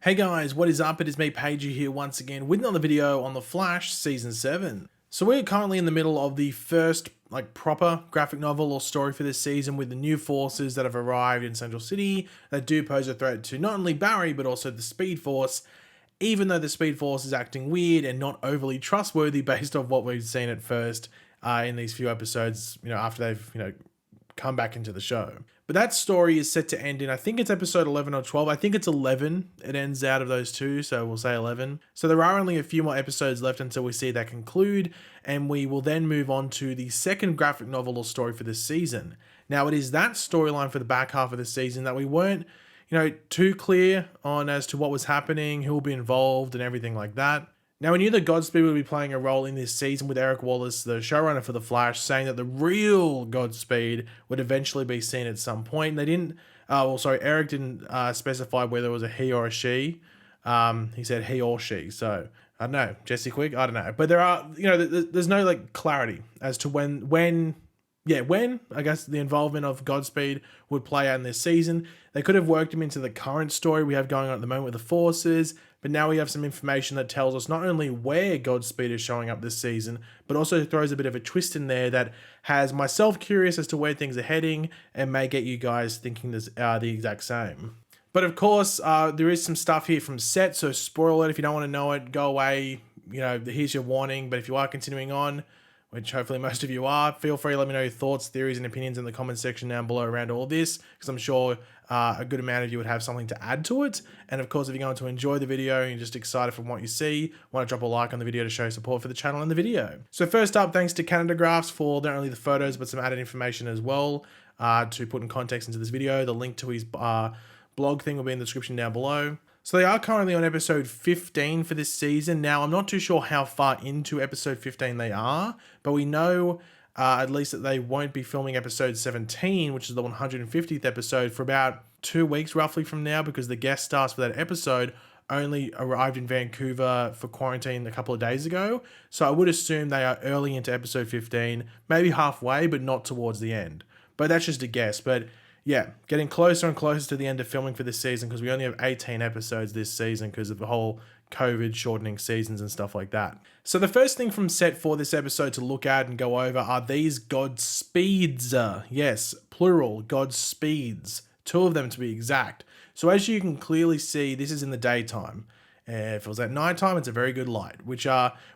Hey guys, what is up? It is me, Pagey, here once again with another video on The Flash Season 7. So we're currently in the middle of the first proper graphic novel or story for this season with the new forces that have arrived in Central City that do pose a threat to not only Barry but also the Speed Force, even though the Speed Force is acting weird and not overly trustworthy based on what we've seen at first in these few episodes, after they've, come back into the show. But that story is set to end in, I think it's episode 11 or 12. I think it's 11. It ends out of those two, so we'll say 11. So there are only a few more episodes left until we see that conclude, and we will then move on to the second graphic novel or story for this season. Now, it is that storyline for the back half of the season that we weren't, too clear on as to what was happening, who will be involved, and everything like that. Now, we knew that Godspeed would be playing a role in this season with Eric Wallace, the showrunner for The Flash, saying that the real Godspeed would eventually be seen at some point. They didn't, Eric didn't specify whether it was a he or a she. He said he or she. So, I don't know. Jesse Quick? I don't know. But there are, there's no clarity as to when I guess the involvement of Godspeed would play out in this season. They could have worked him into the current story we have going on at the moment with the Forces, but now we have some information that tells us not only where Godspeed is showing up this season, but also throws a bit of a twist in there that has myself curious as to where things are heading and may get you guys thinking the exact same. But of course, there is some stuff here from set, so spoiler alert, if you don't want to know it, go away. Here's your warning, but if you are continuing on, which hopefully most of you are, feel free to let me know your thoughts, theories, and opinions in the comment section down below around all this, because I'm sure a good amount of you would have something to add to it. And of course, if you're going to enjoy the video and you're just excited from what you see, want to drop a like on the video to show support for the channel and the video. So first up, thanks to Canada Graphs for not only the photos, but some added information as well to put in context into this video. The link to his blog thing will be in the description down below. So they are currently on episode 15 for this season. Now, I'm not too sure how far into episode 15 they are, but we know at least that they won't be filming episode 17, which is the 150th episode, for about 2 weeks roughly from now, because the guest stars for that episode only arrived in Vancouver for quarantine a couple of days ago. So I would assume they are early into episode 15, maybe halfway, but not towards the end. But that's just a guess. But yeah, getting closer and closer to the end of filming for this season, because we only have 18 episodes this season because of the whole COVID shortening seasons and stuff like that. So the first thing from set for this episode to look at and go over are these Godspeeds. Yes, plural, Godspeeds. 2 of them to be exact. So as you can clearly see, this is in the daytime. If it was at nighttime, it's a very good light, which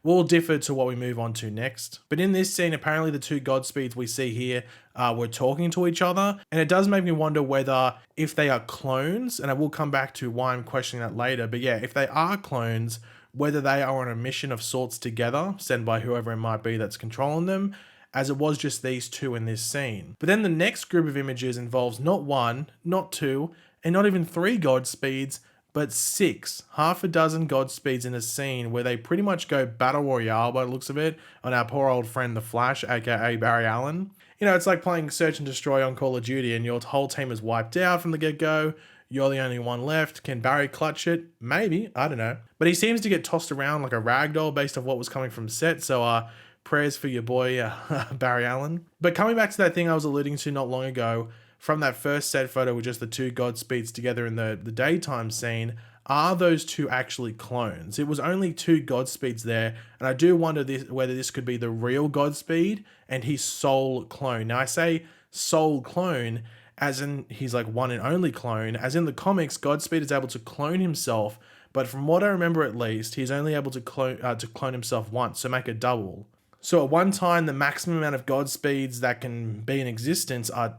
will differ to what we move on to next. But in this scene, apparently the 2 Godspeeds we see here were talking to each other. And it does make me wonder whether if they are clones, and I will come back to why I'm questioning that later. But yeah, if they are clones, whether they are on a mission of sorts together, sent by whoever it might be that's controlling them, as it was just these 2 in this scene. But then the next group of images involves not 1, not 2, and not even 3 Godspeeds, but 6, half a dozen Godspeeds in a scene where they pretty much go battle royale by the looks of it on our poor old friend The Flash, aka Barry Allen. It's like playing Search and Destroy on Call of Duty and your whole team is wiped out from the get-go. You're the only one left. Can Barry clutch it? Maybe, I don't know. But he seems to get tossed around like a ragdoll based off what was coming from set, so prayers for your boy, Barry Allen. But coming back to that thing I was alluding to not long ago, from that first set photo with just the 2 Godspeeds together in the daytime scene, are those 2 actually clones? It was only 2 Godspeeds there, and I do wonder whether this could be the real Godspeed and his sole clone. Now I say sole clone as in he's like one and only clone, as in the comics, Godspeed is able to clone himself, but from what I remember at least, he's only able to clone himself once, so make a double. So at one time, the maximum amount of Godspeeds that can be in existence are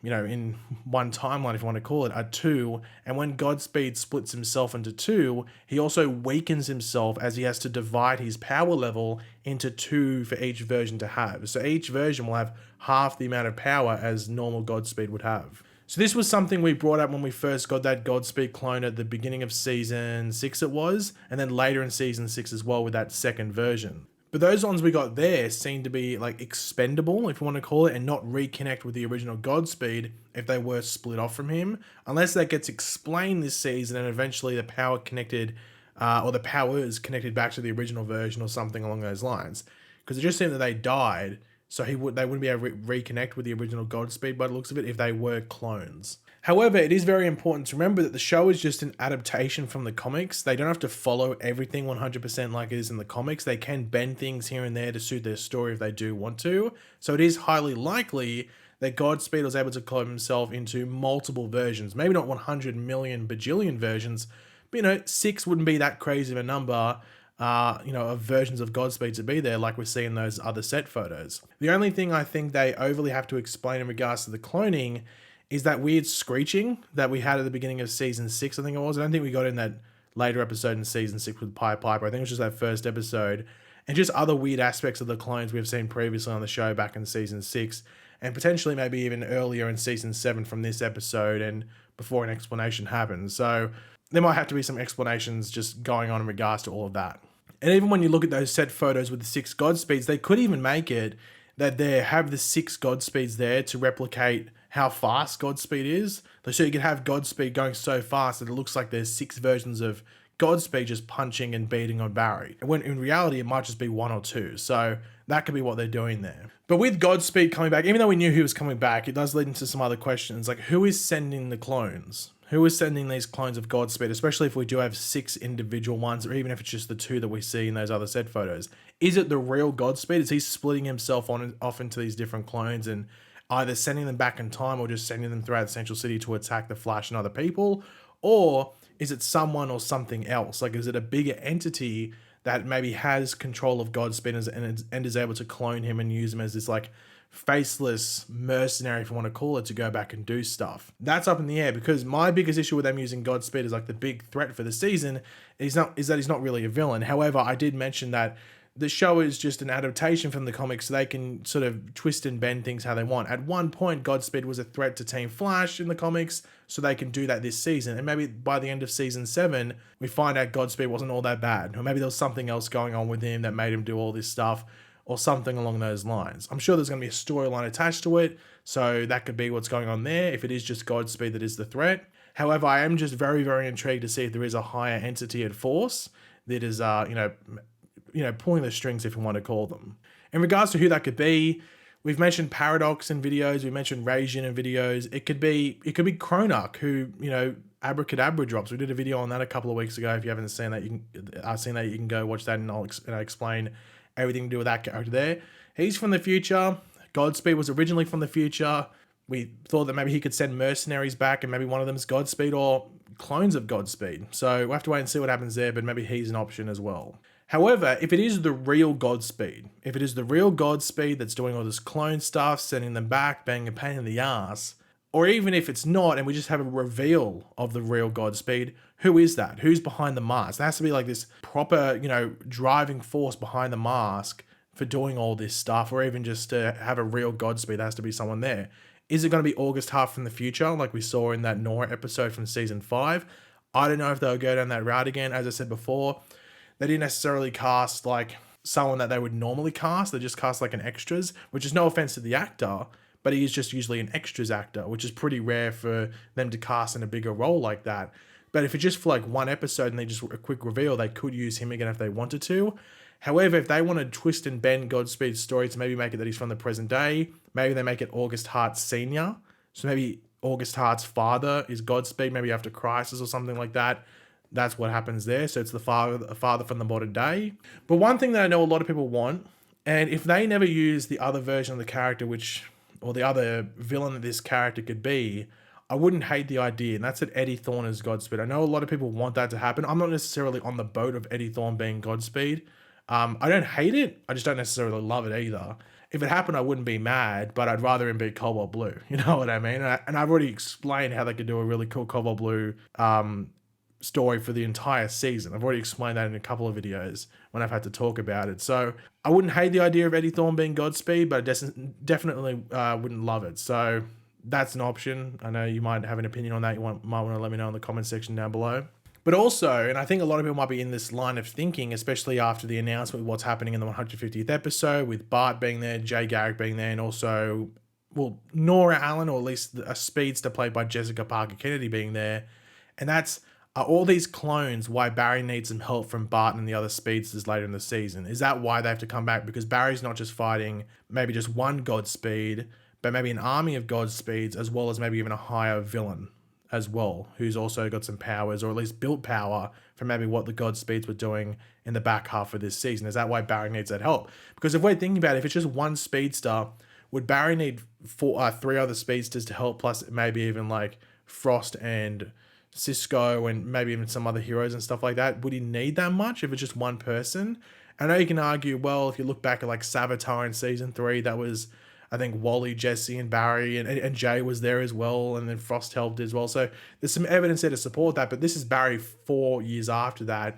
in one timeline, if you want to call it, are 2. And when Godspeed splits himself into 2, he also weakens himself as he has to divide his power level into 2 for each version to have. So each version will have half the amount of power as normal Godspeed would have. So this was something we brought up when we first got that Godspeed clone at the beginning of season 6 it was, and then later in season 6 as well with that second version. But those ones we got there seem to be expendable, if you want to call it, and not reconnect with the original Godspeed if they were split off from him, unless that gets explained this season and eventually the power connected, or the powers connected back to the original version or something along those lines. Because it just seemed that they died So they wouldn't be able to reconnect with the original Godspeed by the looks of it if they were clones. However, it is very important to remember that the show is just an adaptation from the comics. They don't have to follow everything 100% like it is in the comics. They can bend things here and there to suit their story if they do want to. So it is highly likely that Godspeed was able to clone himself into multiple versions. Maybe not 100 million bajillion versions, but 6 wouldn't be that crazy of a number. Of versions of Godspeed to be there like we see in those other set photos. The only thing I think they overly have to explain in regards to the cloning is that weird screeching that we had at the beginning of season 6, I think it was. I don't think we got in that later episode in season 6 with Pied Piper. I think it was just that first episode. And just other weird aspects of the clones we've seen previously on the show back in season 6, and potentially maybe even earlier in season 7 from this episode and before an explanation happens. So there might have to be some explanations just going on in regards to all of that. And even when you look at those set photos with the 6 Godspeeds, they could even make it that they have the 6 Godspeeds there to replicate how fast Godspeed is. So you can have Godspeed going so fast that it looks like there's 6 versions of Godspeed just punching and beating on Barry. When in reality, it might just be 1 or 2. So that could be what they're doing there. But with Godspeed coming back, even though we knew he was coming back, it does lead into some other questions. Like, who is sending the clones? Who is sending these clones of Godspeed, especially if we do have 6 individual ones, or even if it's just the 2 that we see in those other set photos? Is it the real Godspeed? Is he splitting himself off into these different clones and either sending them back in time or just sending them throughout the Central City to attack the Flash and other people? Or is it someone or something else? Like, is it a bigger entity that maybe has control of Godspeed and is able to clone him and use him as this like faceless mercenary, if you want to call it, to go back and do stuff? That's up in the air, because my biggest issue with them using Godspeed as like the big threat for the season is that he's not really a villain. However, I did mention that the show is just an adaptation from the comics, so they can sort of twist and bend things how they want. At one point, Godspeed was a threat to Team Flash in the comics, so they can do that this season. And maybe by the end of season 7, we find out Godspeed wasn't all that bad. Or maybe there was something else going on with him that made him do all this stuff, or something along those lines. I'm sure there's going to be a storyline attached to it, so that could be what's going on there, if it is just Godspeed that is the threat. However, I am just very, very intrigued to see if there is a higher entity at Force that is, pulling the strings, if you want to call them. In regards to who that could be, we've mentioned Paradox in videos, we mentioned Raijin in videos. It could be Cronarch, who, Abracadabra drops. We did a video on that a couple of weeks ago. If you haven't seen that, you can go watch that, and I'll explain everything to do with that character there. He's from the future. Godspeed was originally from the future. We thought that maybe he could send mercenaries back, and maybe one of them is Godspeed or clones of Godspeed. So we'll have to wait and see what happens there, but maybe he's an option as well. However, if it is the real Godspeed, that's doing all this clone stuff, sending them back, being a pain in the ass, or even if it's not and we just have a reveal of the real Godspeed, who is that? Who's behind the mask? There has to be like this proper, driving force behind the mask for doing all this stuff, or even just to have a real Godspeed, there has to be someone there. Is it going to be August Hart from the future, like we saw in that Nora episode from season 5? I don't know if they'll go down that route again. As I said before, they didn't necessarily cast like someone that they would normally cast. They just cast like an extras, which is no offense to the actor, but he is just usually an extras actor, which is pretty rare for them to cast in a bigger role like that. But if it's just for like one episode and they just a quick reveal, they could use him again if they wanted to. However, if they want to twist and bend Godspeed's story to maybe make it that he's from the present day, maybe they make it August Hart Sr. So maybe August Hart's father is Godspeed, maybe after Crisis or something like that. That's what happens there. So it's the father from the modern day. But one thing that I know a lot of people want, and if they never use the other version of the character, or the other villain that this character could be, I wouldn't hate the idea, and that's that Eddie Thawne is Godspeed. I know a lot of people want that to happen. I'm not necessarily on the boat of Eddie Thawne being Godspeed. I don't hate it. I just don't necessarily love it either. If it happened, I wouldn't be mad, but I'd rather him be Cobalt Blue. You know what I mean? And I've already explained how they could do a really cool Cobalt Blue story for the entire season. I've already explained that in a couple of videos when I've had to talk about it. So I wouldn't hate the idea of Eddie Thawne being Godspeed, but I definitely wouldn't love it. So that's an option. I know you might have an opinion on that. You might want to let me know in the comment section down below. But also, and I think a lot of people might be in this line of thinking, especially after the announcement of what's happening in the 150th episode, with Bart being there, Jay Garrick being there, and also, Nora Allen, or at least a speedster played by Jessica Parker Kennedy being there. And that's Are all these clones why Barry needs some help from Barton and the other speedsters later in the season? Is that why they have to come back? Because Barry's not just fighting maybe just one Godspeed, but maybe an army of Godspeeds, as well as maybe even a higher villain as well, who's also got some powers, or at least built power from maybe what the Godspeeds were doing in the back half of this season. Is that why Barry needs that help? Because if we're thinking about it, if it's just one speedster, would Barry need three other speedsters to help, plus maybe even like Frost and Cisco and maybe even some other heroes and stuff like that? Would he need that much if it's just one person? I know you can argue, well, if you look back at like Saboteur in season 3, that was, I think, Wally, Jesse, and Barry, and Jay was there as well, and then Frost helped as well. So there's some evidence there to support that, but this is Barry 4 years after that.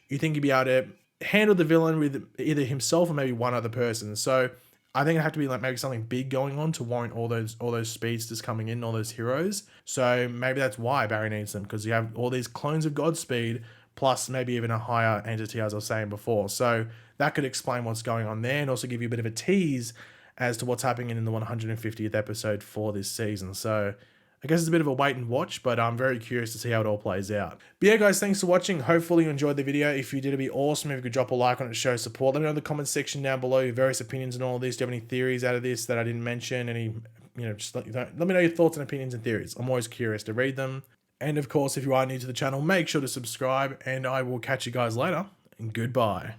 You think he'd be able to handle the villain with either himself or maybe one other person. So I think it'd have to be like maybe something big going on to warrant all those speedsters coming in, all those heroes. So maybe that's why Barry needs them, because you have all these clones of Godspeed, plus maybe even a higher entity, as I was saying before. So that could explain what's going on there, and also give you a bit of a tease as to what's happening in the 150th episode for this season. So I guess it's a bit of a wait and watch, but I'm very curious to see how it all plays out. But yeah, guys, thanks for watching. Hopefully you enjoyed the video. If you did, it'd be awesome if you could drop a like on it to show support. Let me know in the comments section down below your various opinions on all of this. Do you have any theories out of this that I didn't mention? Any, just let me know your thoughts and opinions and theories. I'm always curious to read them. And of course, if you are new to the channel, make sure to subscribe, and I will catch you guys later, and goodbye.